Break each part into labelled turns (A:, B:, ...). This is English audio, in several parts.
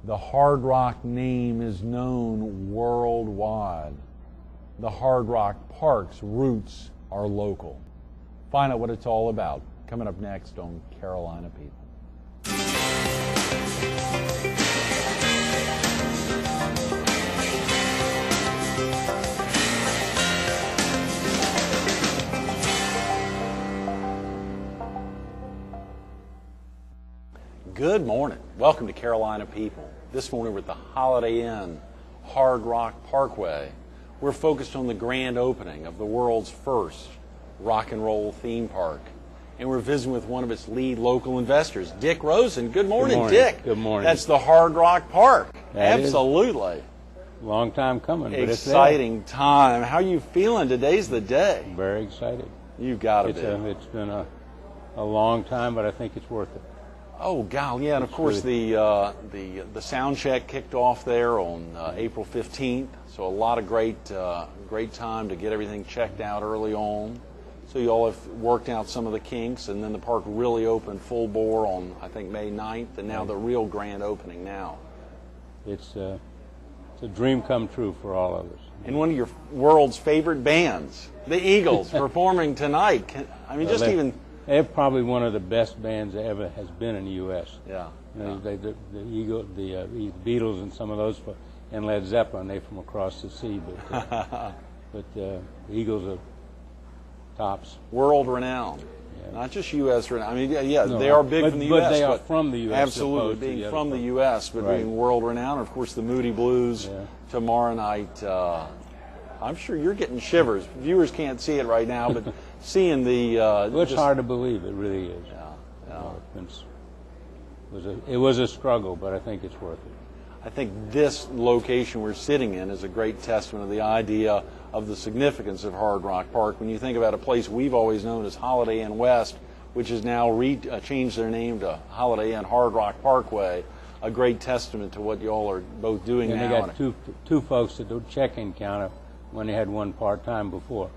A: The Hard Rock name is known worldwide. The Hard Rock Park's roots are local. Find out what it's all about coming up next on Carolina People. Good morning. Welcome to Carolina People. This morning we're at the Holiday Inn Hard Rock Parkway. We're focused on the grand opening of the world's first rock and roll theme park. And we're visiting with one of its lead local investors, Dick Rosen. Good morning, Dick.
B: Good morning.
A: That's the Hard Rock Park.
B: That
A: Absolutely.
B: Long time coming, but
A: exciting time. How are you feeling? Today's the day.
B: Very excited.
A: You've got to be.
B: It's been a long time, but I think it's worth it.
A: Oh, God, yeah, and of course the sound check kicked off there on April 15th, so a lot of great time to get everything checked out early on. So you all have worked out some of the kinks, and then the park really opened full bore on, I think, May 9th, and now the real grand opening now.
B: It's a dream come true for all of us.
A: And one of your world's favorite bands, the Eagles, performing tonight.
B: They're probably one of the best bands that ever has been in the U.S.
A: Yeah.
B: The Beatles and some of those, and Led Zeppelin, they're from across the sea, but the Eagles are tops.
A: World renowned. Yeah. Not just U.S. renowned. I mean, no, they are big from the U.S.
B: But they are from the U.S.
A: Absolutely, being from the U.S., but being world renowned. Of course, the Moody Blues tomorrow night. I'm sure you're getting shivers. Viewers can't see it right now, but seeing the...
B: it's hard to believe. It really is. It was a struggle, but I think it's worth it.
A: I think this location we're sitting in is a great testament of the idea of the significance of Hard Rock Park. When you think about a place we've always known as Holiday Inn West, which has now changed their name to Holiday Inn Hard Rock Parkway, a great testament to what you all are both doing now.
B: And they got two folks that do check-in counter when they had one part-time before.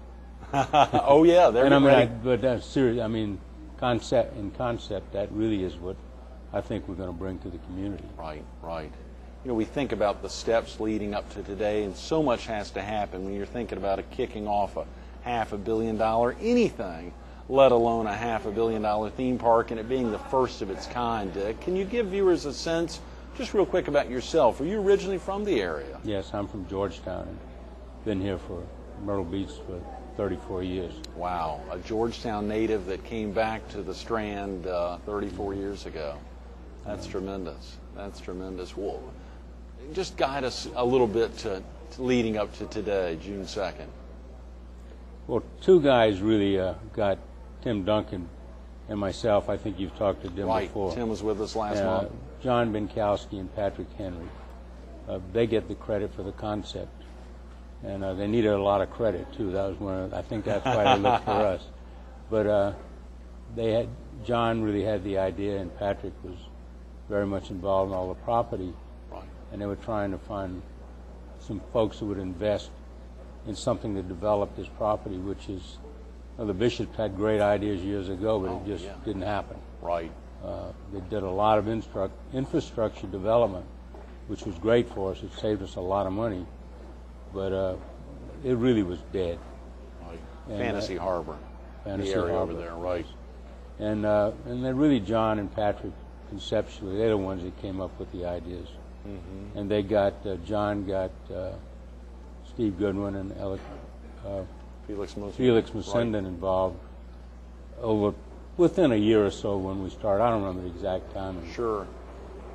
A: Oh yeah, they're ready.
B: But that's serious. I mean, concept, that really is what I think we're going to bring to the community.
A: Right. You know, we think about the steps leading up to today, and so much has to happen when you're thinking about kicking off a $500 million anything, let alone a $500 million theme park, and it being the first of its kind. Dick, can you give viewers a sense, just real quick, about yourself? Are you originally from the area?
B: Yes, I'm from Georgetown. And been here for Myrtle Beach for 34 years.
A: Wow, a Georgetown native that came back to the Strand 34 years ago. That's tremendous. That's tremendous. Well, just guide us a little bit to leading up to today, June 2nd.
B: Well, two guys really got Tim Duncan and myself. I think you've talked to Tim before.
A: Tim was with us last month.
B: John Binkowski and Patrick Henry. They get the credit for the concept. And they needed a lot of credit too. That was I think that's why they looked for us. But John really had the idea, and Patrick was very much involved in all the property.
A: Right.
B: And they were trying to find some folks who would invest in something to develop this property, which is, the Bishops had great ideas years ago, but it just didn't happen.
A: Right.
B: They did a lot of infrastructure development, which was great for us. It saved us a lot of money. But it really was dead.
A: Right. Fantasy Harbor.
B: Fantasy
A: Harbor
B: over
A: there, right.
B: And then really John and Patrick, conceptually, they're the ones that came up with the ideas. Mm-hmm. And they got, John got Steve Goodwin and
A: Felix
B: Mussenden involved within a year or so when we started. I don't remember the exact time.
A: Sure.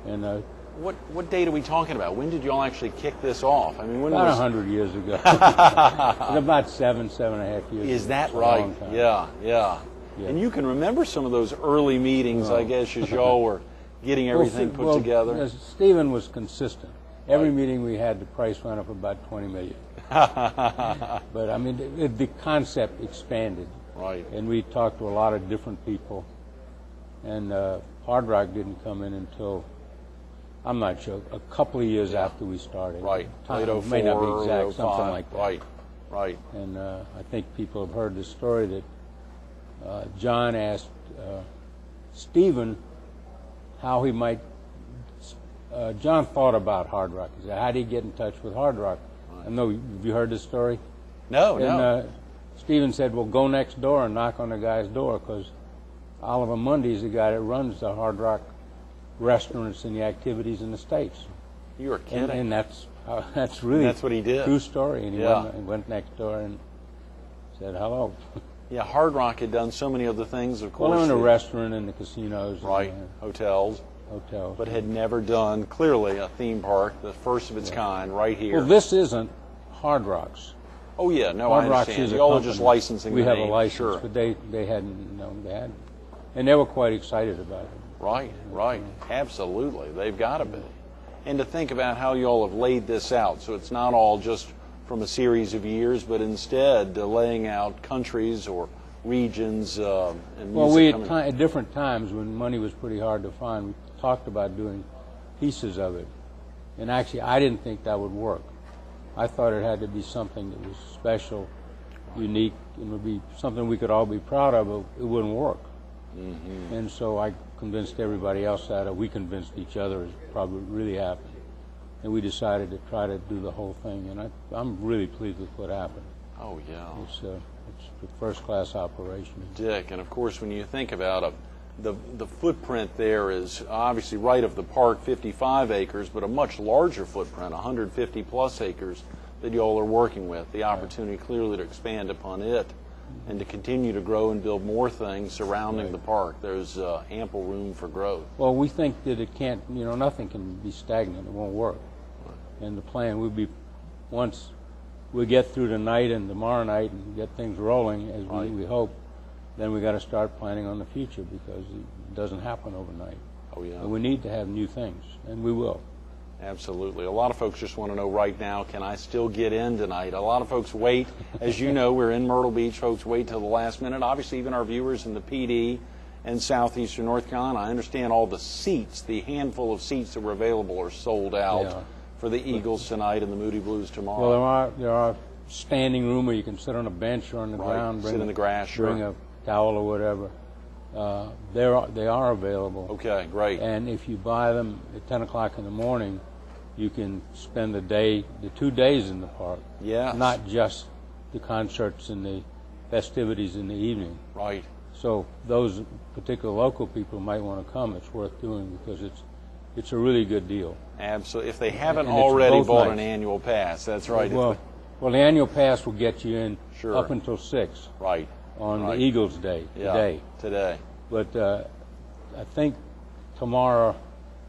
B: And
A: what date are we talking about? When did you all actually kick this off? I mean, when
B: about 100 years ago. About 7.5 years.
A: Is that right? Yeah. And you can remember some of those early meetings, I guess, as y'all were getting everything put together.
B: Stephen was consistent. Every meeting we had, the price went up about $20 million. But I mean, the concept expanded.
A: Right.
B: And we talked to a lot of different people. And Hard Rock didn't come in until, I'm not sure, a couple of years after we started.
A: Right.
B: It may not be exact, something like that.
A: Right.
B: And I think people have heard the story that John asked Stephen how he might John thought about Hard Rock. He said, how did he get in touch with Hard Rock? I know, have you heard this story?
A: No,
B: and,
A: no.
B: Stephen said, well, go next door and knock on the guy's door, because Oliver Mundy's the guy that runs the Hard Rock restaurants and the activities in the States.
A: You are kidding.
B: And that's really
A: that's what he did.
B: True story. And he
A: Yeah.
B: went next door and said hello.
A: Yeah, Hard Rock had done so many other things, of course.
B: Well, in the restaurant and the casinos.
A: Right,
B: And,
A: hotels.
B: hotels.
A: But had never done, clearly, a theme park, the first of its kind, right here.
B: Well, this isn't Hard Rock's.
A: Oh, yeah, no,
B: Hard
A: I
B: Rock's
A: understand.
B: is a
A: Y'all are
B: company.
A: just licensing
B: We
A: the
B: have
A: name.
B: a license,
A: Sure.
B: but they hadn't known they had, and they were quite excited about it.
A: Right, right. Absolutely. They've got to be. And to think about how y'all have laid this out, so it's not all just from a series of years, but instead laying out countries or regions and
B: Well,
A: music
B: we
A: coming.
B: at different times when money was pretty hard to find, we talked about doing pieces of it. And actually, I didn't think that would work. I thought it had to be something that was special, unique, and would be something we could all be proud of, but it wouldn't work. Mm-hmm. And so I convinced everybody else that, or we convinced each other, is probably really happened. And we decided to try to do the whole thing, and I'm really pleased with what happened.
A: Oh, yeah.
B: It's a first-class operation.
A: Dick, and of course, when you think about it, the footprint there is obviously right of the park, 55 acres, but a much larger footprint, 150 plus acres that y'all are working with. The opportunity clearly to expand upon it and to continue to grow and build more things surrounding the park. There's ample room for growth.
B: Well, we think that it can't, nothing can be stagnant. It won't work. And the plan would be, once we get through tonight and tomorrow night and get things rolling, as we hope, then we got to start planning on the future, because it doesn't happen overnight.
A: Oh, yeah.
B: And we need to have new things, and we will.
A: Absolutely. A lot of folks just want to know right now, can I still get in tonight? A lot of folks wait. As you know, we're in Myrtle Beach. Folks wait till the last minute. Obviously, even our viewers in the PD and southeastern North Carolina, I understand all the seats, the handful of seats that were available are sold out for the Eagles tonight and the Moody Blues tomorrow.
B: Well, there are standing room where you can sit on a bench or on the ground.
A: Sit in the grass, sure.
B: Bring a towel or whatever. They are available.
A: Okay, great.
B: And if you buy them at 10 o'clock in the morning, you can spend the 2 days in the park.
A: Yes.
B: Not just the concerts and the festivities in the evening.
A: Right.
B: So those particular local people might want to come. It's worth doing, because it's a really good deal.
A: Absolutely. If they haven't
B: And it's
A: already
B: both
A: bought
B: nights.
A: an annual pass, that's right.
B: Well, the annual pass will get you in
A: Sure.
B: up until 6
A: Right.
B: on
A: Right.
B: the Eagles Day, today.
A: Today.
B: But I think tomorrow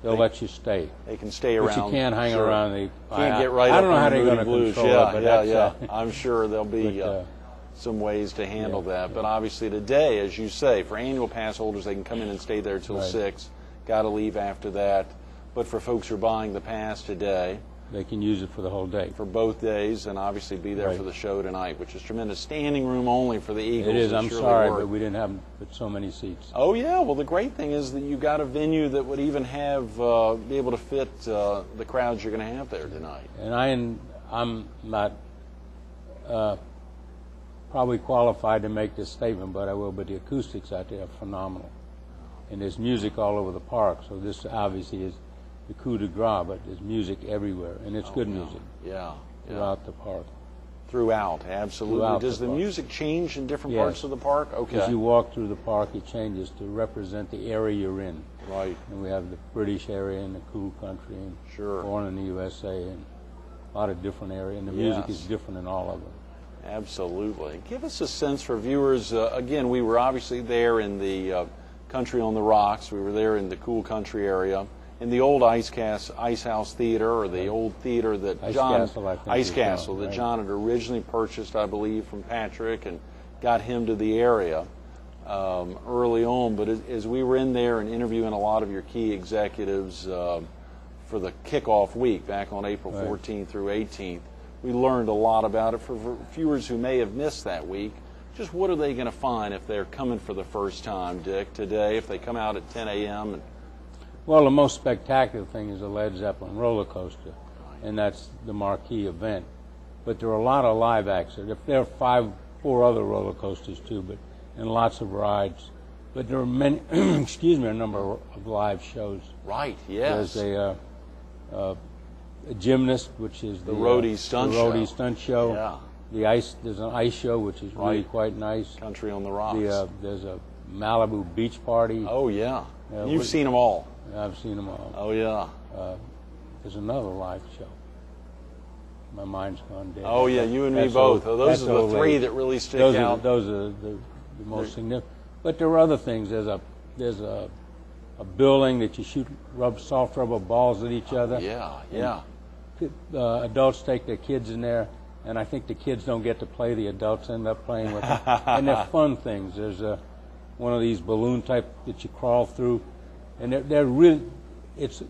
B: they'll let you stay.
A: They can stay around.
B: But you can't hang
A: sure.
B: around the...
A: Can't get right
B: I
A: up
B: don't know
A: on
B: how
A: the
B: they're
A: Moody
B: going to
A: Blues.
B: control it, but
A: Yeah.
B: that's...
A: I'm sure there'll be some ways to handle that. But obviously today, as you say, for annual pass holders, they can come in and stay there till 6. Got to leave after that. But for folks who are buying the pass today,
B: they can use it for the whole day.
A: For both days, and obviously be there for the show tonight, which is tremendous. Standing room only for the Eagles.
B: It is. I'm
A: surely
B: sorry,
A: work.
B: but we didn't have so many seats.
A: Oh, yeah. Well, the great thing is that you got a venue that would even have be able to fit the crowds you're going to have there tonight.
B: And I'm not probably qualified to make this statement, but I will. But the acoustics out there are phenomenal. And there's music all over the park, so this obviously is the coup de grace, but there's music everywhere, and it's good music throughout the park.
A: Throughout, absolutely.
B: Throughout
A: Does the
B: park.
A: music change in different parts of the park? Okay.
B: As you walk through the park, it changes to represent the area you're in.
A: Right.
B: And we have the British area and the cool country, and born in the USA, and a lot of different areas, and the music is different in all of them.
A: Absolutely. Give us a sense for viewers. Again, we were obviously there in the Country on the Rocks. We were there in the cool country area. In the old Ice House Theater, or the old theater that Ice Castle that John had originally purchased, I believe, from Patrick, and got him to the area early on. But as we were in there and interviewing a lot of your key executives for the kickoff week back on April 14th through 18th, we learned a lot about it. For viewers who may have missed that week, just what are they going to find if they're coming for the first time, Dick, today, if they come out at 10 a.m.? And
B: well, the most spectacular thing is the Led Zeppelin roller coaster, and that's the marquee event. But there are a lot of live acts. There are 4 other roller coasters too, and lots of rides. But there are many, a number of live shows.
A: Right. Yes.
B: There's a gymnast, which is
A: the roadie stunt show.
B: The roadie stunt show.
A: Yeah.
B: There's an ice show, which is really quite nice.
A: Country on the Rocks.
B: There's a Malibu beach party.
A: Oh, yeah. You've seen them all.
B: I've seen them all.
A: Oh, yeah.
B: There's another live show. My mind's gone dead.
A: Oh, yeah, you and me both. Those are the three that really stick out.
B: Those are the most significant. But there are other things. There's a building that you shoot soft rubber balls at each other.
A: Yeah.
B: Adults take their kids in there, and I think the kids don't get to play. The adults end up playing with them. And they're fun things. There's one of these balloon type that you crawl through, and they're really, it's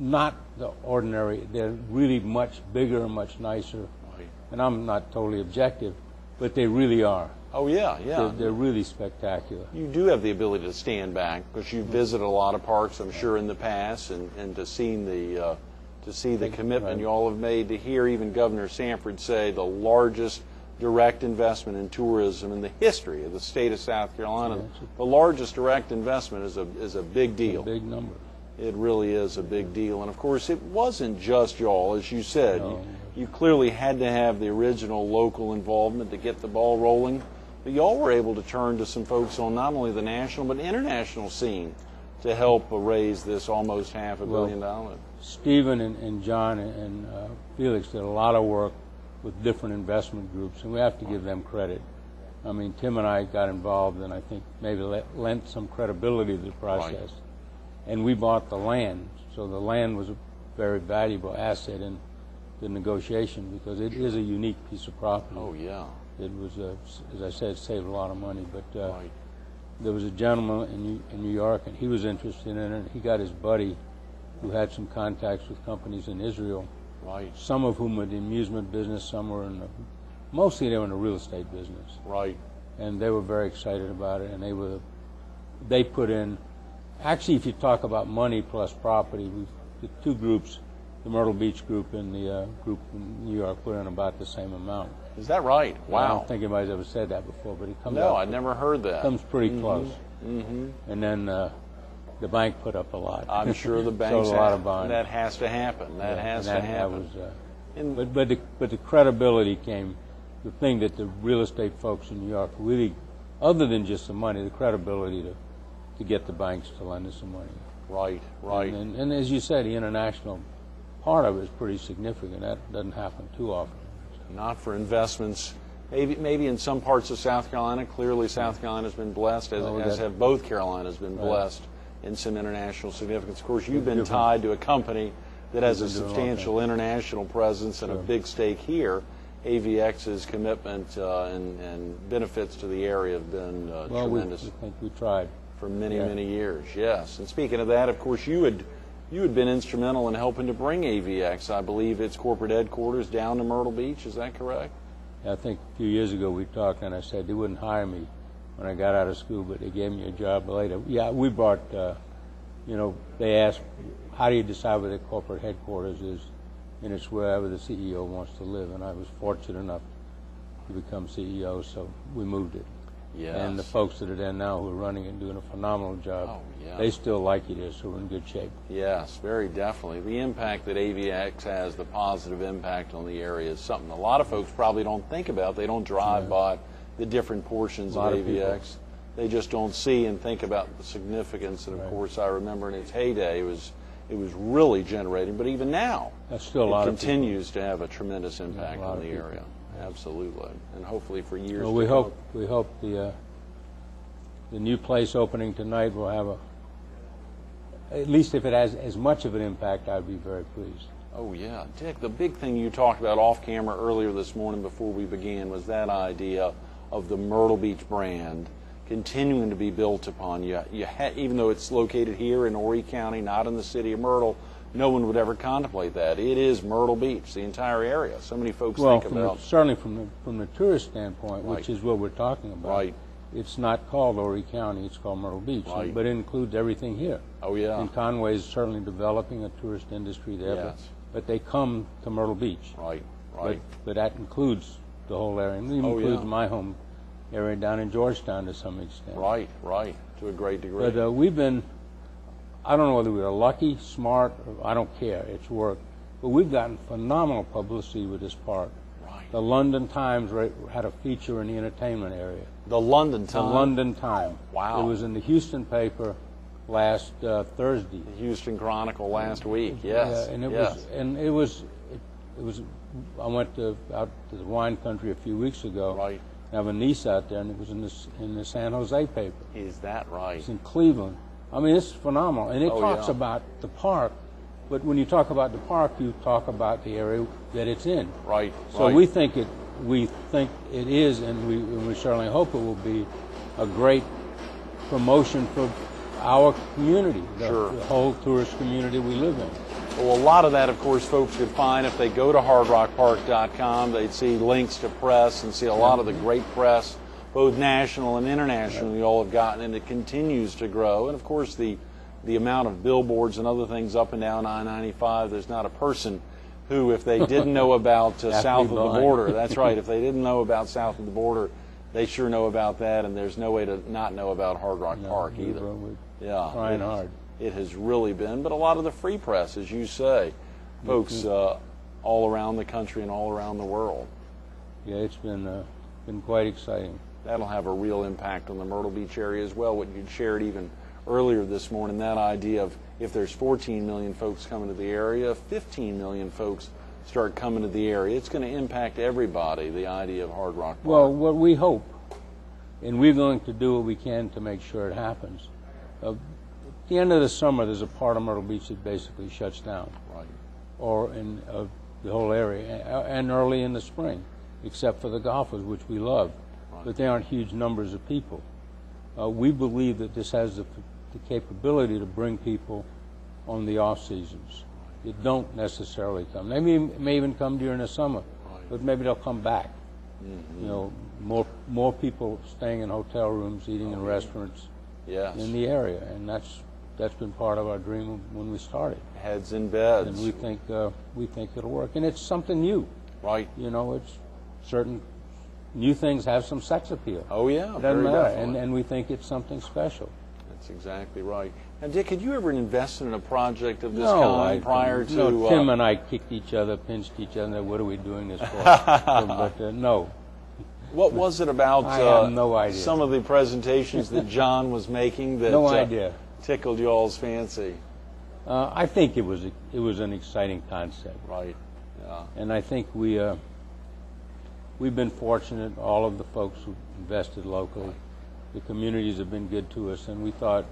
B: not the ordinary. They're really much bigger and much nicer. Right. And I'm not totally objective, but they really are.
A: Oh, yeah.
B: They're really spectacular.
A: You do have the ability to stand back because you've visited a lot of parks, I'm sure, in the past, and to see the commitment you all have made. To hear even Governor Sanford say the largest direct investment in tourism in the history of the state of South Carolina. The largest direct investment is a big deal.
B: It's a big number.
A: It really is a big deal. And of course, it wasn't just y'all, as you said.
B: No.
A: You clearly had to have the original local involvement to get the ball rolling. But y'all were able to turn to some folks on not only the national but international scene to help raise this almost $500 million.
B: Stephen and John and Felix did a lot of work with different investment groups, and we have to give them credit. I mean, Tim and I got involved, and I think maybe lent some credibility to the process. Right. And we bought the land, so the land was a very valuable asset in the negotiation because it is a unique piece of property.
A: Oh, yeah.
B: It was, as I said, saved a lot of money. But there was a gentleman in New York, and he was interested in it. He got his buddy, who had some contacts with companies in Israel.
A: Right.
B: Some of whom were in the amusement business, some were mostly they were in the real estate business.
A: Right.
B: And they were very excited about it, and they put in, actually, if you talk about money plus property, the two groups, the Myrtle Beach group and the group in New York, put in about the same amount.
A: Is that right? Wow.
B: I don't think anybody's ever said that before, but it comes out.
A: No, I'd never heard that.
B: It comes pretty close.
A: Mm-hmm.
B: And then the bank put up a lot.
A: I'm sure the banks
B: a lot of bonds.
A: That has to happen. That has to happen.
B: But the credibility came, the thing that the real estate folks in New York really, other than just the money, the credibility to get the banks to lend us some money.
A: Right.
B: And as you said, the international part of it is pretty significant. That doesn't happen too often.
A: Not for investments. Maybe in some parts of South Carolina. Clearly, South Carolina's been blessed, as have both Carolinas been blessed in some international significance. Of course, you've been tied to a company that has a substantial international presence and a big stake here. AVX's commitment and benefits to the area have been tremendous.
B: I think we tried
A: for many years. Yes. And speaking of that, of course, you had been instrumental in helping to bring AVX, I believe, its corporate headquarters down to Myrtle Beach. Is that correct?
B: I think a few years ago we talked, and I said they wouldn't hire me when I got out of school, but they gave me a job later. Yeah, we brought, they asked, how do you decide where the corporate headquarters is? And it's wherever the CEO wants to live, and I was fortunate enough to become CEO, so we moved it.
A: Yes.
B: And the folks that are there now who are running it and doing a phenomenal job, they still like it here, so we're in good shape.
A: Yes, very definitely. The impact that AVX has, the positive impact on the area, is something a lot of folks probably don't think about. They don't drive by the different portions of AVX. They just don't see and think about the significance. And of course, I remember in its heyday, it was really generating. But even now,
B: that's still a lot
A: it continues to have a tremendous impact on the area. Absolutely, and hopefully for years.
B: Well, we hope the new place opening tonight will have at least if it has as much of an impact, I'd be very pleased.
A: Oh yeah, Dick. The big thing you talked about off camera earlier this morning before we began was that idea of the Myrtle Beach brand continuing to be built upon. Even though it's located here in Horry County, not in the city of Myrtle. No one would ever contemplate that. It is Myrtle Beach, the entire area. So many folks think about.
B: Certainly from the tourist standpoint, which is what we're talking about.
A: Right.
B: It's not called Horry County, it's called Myrtle Beach.
A: Right.
B: But it includes everything here.
A: Oh, yeah.
B: And Conway is certainly developing a tourist industry there.
A: Yes.
B: But they come to Myrtle Beach.
A: Right.
B: But that includes the whole area. And it includes my home area down in Georgetown to some extent.
A: Right. To a great degree.
B: But we've been. I don't know whether we were lucky, smart, or I don't care. It's work. But we've gotten phenomenal publicity with this park.
A: Right.
B: The London Times had a feature in the entertainment area.
A: The London Times?
B: The London Times.
A: Wow.
B: It was in the Houston paper last Thursday.
A: The Houston Chronicle last week, yes.
B: Yeah, and it
A: yes.
B: was. I went out to the wine country a few weeks ago.
A: Right.
B: I have a niece out there, and it was in the San Jose paper.
A: Is that right?
B: It's in Cleveland. I mean, it's phenomenal, and it talks about the park. But when you talk about the park, you talk about the area that it's in.
A: Right.
B: So
A: right.
B: we think it is, and we certainly hope it will be a great promotion for our community, the whole tourist community we live in.
A: Well, a lot of that, of course, folks could find if they go to hardrockpark.com. They'd see links to press and see a lot of the great press, both national and international, you all have gotten, and it continues to grow. And, of course, the amount of billboards and other things up and down I-95, there's not a person who, if they didn't know about south of the border, that's right, if they didn't know about south of the border, they sure know about that, and there's no way to not know about Hard Rock Park either.
B: Yeah, trying hard.
A: It has really been, but a lot of the free press, as you say, folks all around the country and all around the world.
B: Yeah, it's been quite exciting.
A: That'll have a real impact on the Myrtle Beach area as well. What you'd shared even earlier this morning, that idea of if there's 14 million folks coming to the area, 15 million folks start coming to the area, it's going to impact everybody, the idea of Hard Rock Park.
B: Well, what we hope, and we're going to do what we can to make sure it happens. At the end of the summer, there's a part of Myrtle Beach that basically shuts down.
A: Right.
B: Or in the whole area, and early in the spring, except for the golfers, which we love. Right. But they aren't huge numbers of people. We believe that this has the capability to bring people on the off seasons. That don't necessarily come. They may even come during the summer, but maybe they'll come back. Mm-hmm. You know, more people staying in hotel rooms, eating in restaurants in the area, and that's been part of our dream when we started.
A: Heads in beds.
B: And we think it'll work, and it's something new.
A: Right.
B: You know, it's certain new things have some sex appeal.
A: Oh yeah,
B: it doesn't matter, and we think it's something special.
A: That's exactly right. Now, Dick, had you ever invested in a project of this
B: kind
A: prior to?
B: No, Tim and I kicked each other, pinched each other, and said, what are we doing this for? But no.
A: What was it about
B: I have no idea.
A: Some of the presentations that John was making that tickled y'all's fancy?
B: I think it was an exciting concept.
A: Right. Yeah.
B: And I think we've been fortunate, all of the folks who invested locally. The communities have been good to us, and we thought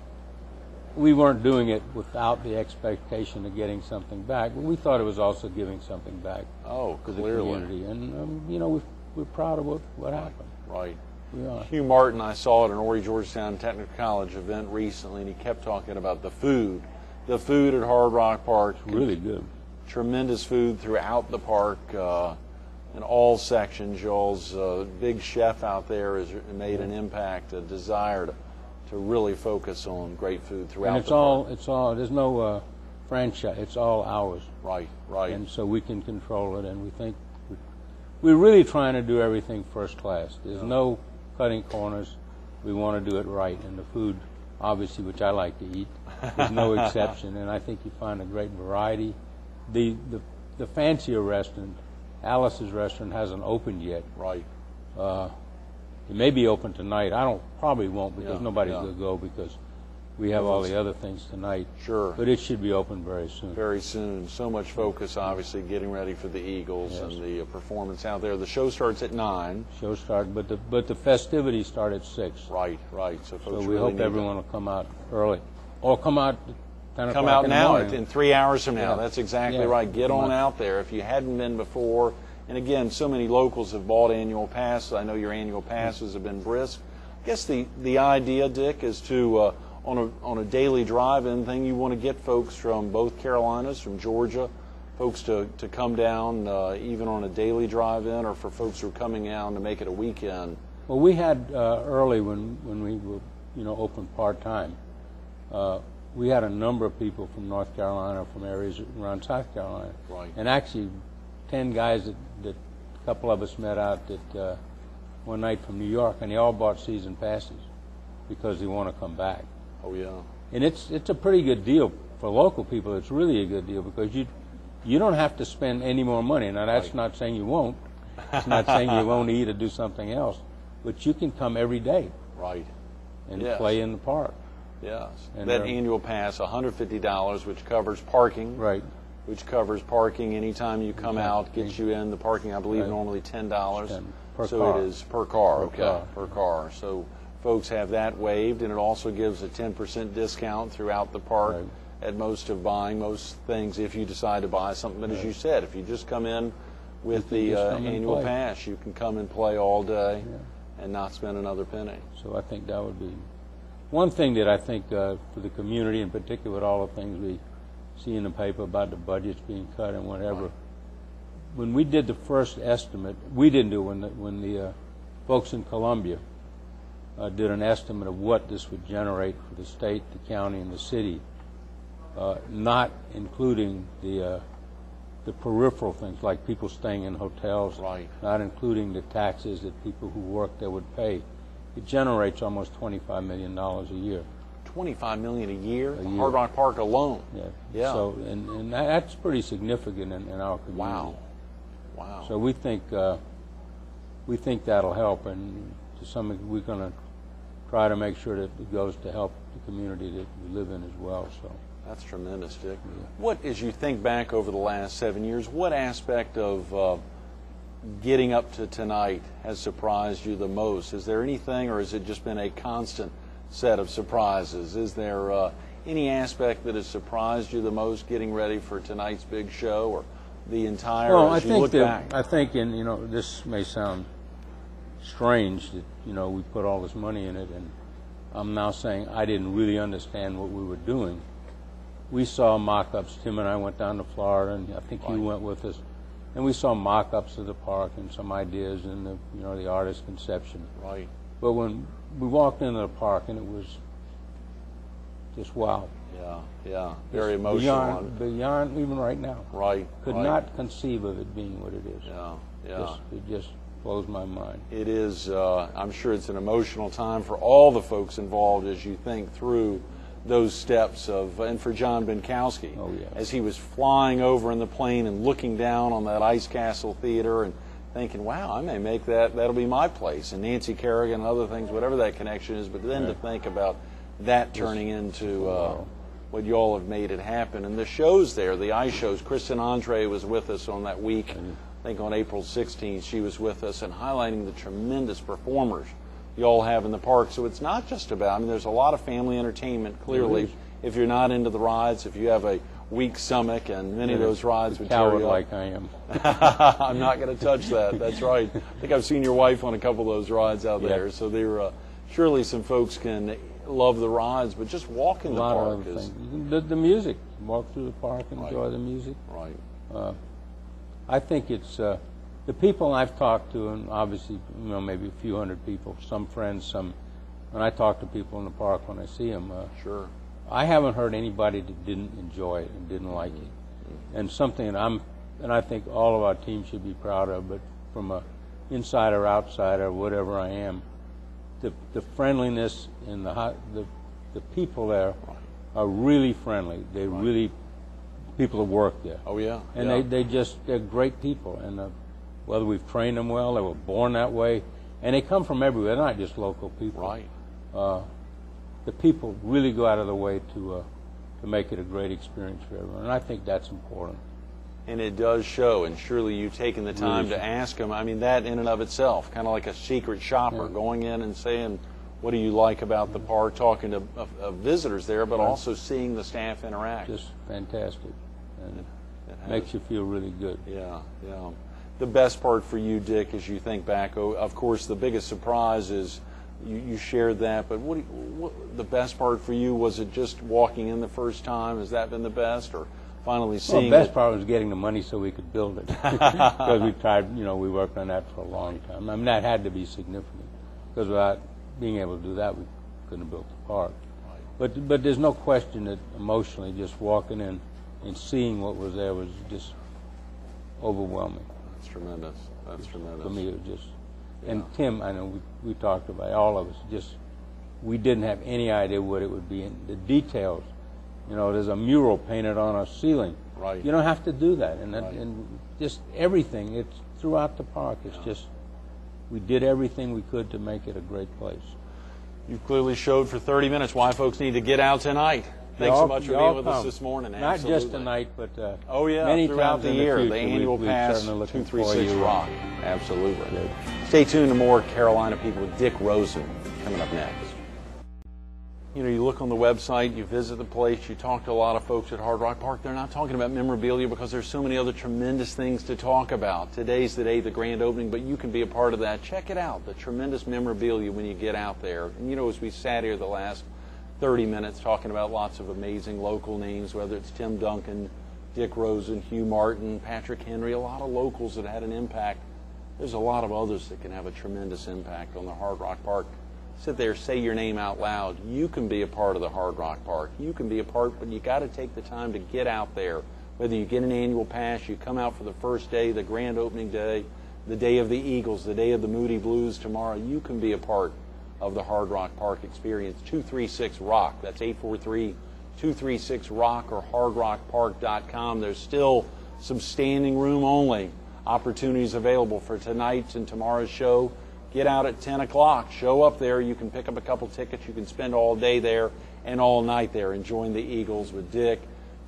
B: we weren't doing it without the expectation of getting something back, but we thought it was also giving something back to the community. And, you know, we're proud of what happened.
A: Right.
B: We are.
A: Hugh Martin, I saw at an Horry Georgetown Technical College event recently, and he kept talking about the food. The food at Hard Rock Park.
B: It's really good.
A: Tremendous food throughout the park. In all sections, y'all's big chef out there has made an impact, a desire to really focus on great food throughout the park.
B: It's all, there's no franchise, it's all ours.
A: Right, right.
B: And so we can control it, and we think we're really trying to do everything first class. There's no cutting corners. We want to do it right, and the food, obviously, which I like to eat, is no exception, and I think you find a great variety. The fancier restaurant, Alice's restaurant, hasn't opened yet.
A: Right.
B: It may be open tonight. Probably won't, because nobody's going to go because we have all the other things tonight.
A: Sure.
B: But it should be open very soon.
A: Very soon. So much focus, obviously, getting ready for the Eagles and the performance out there. The show starts at 9.
B: Show starts, but the festivities start at 6.
A: Right, right. So folks
B: we hope everyone will come out early, or come out 10 o'clock
A: come out
B: in the
A: now
B: morning.
A: in 3 hours from now.
B: Yeah.
A: That's exactly
B: Yeah.
A: right. Get on out there if you hadn't been before. And again, so many locals have bought annual passes. I know your annual passes have been brisk. I guess the idea, Dick, is to on a daily drive-in thing, you want to get folks from both Carolinas, from Georgia, folks to come down even on a daily drive-in, or for folks who are coming down to make it a weekend.
B: Well, we had early when we were open part-time. We had a number of people from North Carolina, from areas around South Carolina,
A: right.
B: And actually 10 guys that a couple of us met out that one night from New York, and they all bought season passes because they want to come back.
A: Oh yeah.
B: And it's a pretty good deal for local people. It's really a good deal because you don't have to spend any more money. Now, that's not saying you won't. It's not saying you won't eat or do something else. But you can come every day.
A: Right.
B: And play in the park.
A: Yes. And that annual pass, $150, which covers parking.
B: Right.
A: Which covers parking anytime you come out, gets you in. The parking, I believe, normally $10.
B: Per
A: so
B: car.
A: It is per car.
B: Per
A: car. So folks have that waived, and it also gives a 10% discount throughout the park at most things if you decide to buy something. But as you said, if you just come in with the annual pass, you can come and play all day and not spend another penny.
B: So I think that would be one thing that I think for the community, in particular with all the things we see in the paper about the budgets being cut and whatever.
A: Right.
B: When we did the first estimate, we didn't do it when the folks in Columbia did an estimate of what this would generate for the state, the county, and the city, not including the peripheral things like people staying in hotels, not including the taxes that people who work there would pay. It generates almost $25 million a year.
A: $25 million a year? Hard Rock Park alone.
B: Yeah. So and that's pretty significant in our community.
A: Wow.
B: So we think that'll help, and to some degree we're going to try to make sure that it goes to help the community that we live in as well. So
A: that's tremendous, Dick. What, as you think back over the last 7 years, what aspect of getting up to tonight has surprised you the most? Is there anything, or has it just been a constant set of surprises? Is there any aspect that has surprised you the most getting ready for tonight's big show, or the entire?
B: Well,
A: as you look back?
B: I think, and this may sound strange that we put all this money in it, and I'm now saying I didn't really understand what we were doing. We saw mock-ups. Tim and I went down to Florida, and I think you went with us, and we saw mock-ups of the park and some ideas and the artist's conception.
A: Right.
B: But when we walked into the park, and it was just wow.
A: Yeah. Very emotional.
B: Beyond even right now.
A: Right.
B: Could not conceive of it being what it is.
A: Yeah.
B: It just blows my mind.
A: It is. I'm sure it's an emotional time for all the folks involved as you think through those steps of, and for John Benkowski, as he was flying over in the plane and looking down on that Ice Castle Theater and thinking, wow, I may make that'll be my place, and Nancy Kerrigan and other things, whatever that connection is, but then to think about that turning into what you all have made it happen. And the shows there, the ice shows, Kristen Andre was with us on that week, I think on April 16th, she was with us and highlighting the tremendous performers you all have in the park. So it's not just about, there's a lot of family entertainment, clearly, if you're not into the rides, if you have a weak stomach, and many of those rides would tear you up.
B: Like I am.
A: I'm not going to touch that. That's right. I think I've seen your wife on a couple of those rides out there. So there, surely some folks can love the rides, but just walk in the park is
B: the music. Walk through the park and enjoy the music.
A: Right.
B: I think it's the people I've talked to, and obviously maybe a few hundred people, some friends, some. When I talk to people in the park, when I see them,
A: sure.
B: I haven't heard anybody that didn't enjoy it and didn't like it. And something that I think all of our team should be proud of, but from a insider, outsider, whatever I am, the friendliness and the people there are really friendly. They really, people that work there.
A: Oh, yeah.
B: And they're great people. And whether we've trained them well, they were born that way. And they come from everywhere. They're not just local people.
A: Right.
B: The people really go out of their way to make it a great experience for everyone, and I think that's important.
A: And it does show, and surely you've taken the time to ask them. That in and of itself, kind of like a secret shopper, going in and saying, what do you like about the park, talking to visitors there, but also seeing the staff interact.
B: Just fantastic, and it makes you feel really good.
A: Yeah. The best part for you, Dick, as you think back, of course, the biggest surprise is you shared that, but what the best part for you, was it just walking in the first time? Has that been the best, or finally seeing
B: the best part was getting the money so we could build it, because we tried, we worked on that for a long time. That had to be significant, because without being able to do that, we couldn't have built the park. Right. But there's no question that emotionally, just walking in and seeing what was there was just overwhelming.
A: That's tremendous. That's tremendous.
B: For me, it was just. And Tim, I know we talked about it, all of us, just we didn't have any idea what it would be. And the details, you know, there's a mural painted on a ceiling.
A: Right.
B: You don't have to do that, and
A: Right.
B: and just everything. It's throughout the park. It's just we did everything we could to make it a great place.
A: You clearly showed for 30 minutes why folks need to get out tonight. Thanks so much for being with us this morning.
B: Not
A: Absolutely.
B: just tonight, but
A: oh yeah,
B: many
A: throughout
B: times
A: the
B: in
A: year.
B: future,
A: The annual
B: we've
A: pass,
B: certainly looking for
A: 236
B: you.
A: Rock. Absolutely. Stay tuned to more Carolina People with Dick Rosen coming up next. You know, you look on the website, you visit the place, you talk to a lot of folks at Hard Rock Park. They're not talking about memorabilia because there's so many other tremendous things to talk about. Today's the day, the grand opening, but you can be a part of that. Check it out, the tremendous memorabilia when you get out there. And you know, as we sat here the last 30 minutes talking about lots of amazing local names, whether it's Tim Duncan, Dick Rosen, Hugh Martin, Patrick Henry, a lot of locals that had an impact. There's a lot of others that can have a tremendous impact on the Hard Rock Park. Sit there, say your name out loud. You can be a part of the Hard Rock Park. You can be a part, but you got to take the time to get out there. Whether you get an annual pass, you come out for the first day, the grand opening day, the day of the Eagles, the day of the Moody Blues tomorrow, you can be a part of the Hard Rock Park experience. 236-ROCK. That's 843-236-ROCK or hardrockpark.com. There's still some standing room only opportunities available for tonight's and tomorrow's show. Get out at 10 o'clock. Show up there. You can pick up a couple tickets. You can spend all day there and all night there enjoying the Eagles with Dick,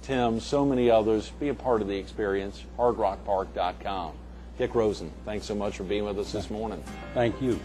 A: Tim, so many others. Be a part of the experience. hardrockpark.com. Dick Rosen, thanks so much for being with us this morning.
B: Thank you.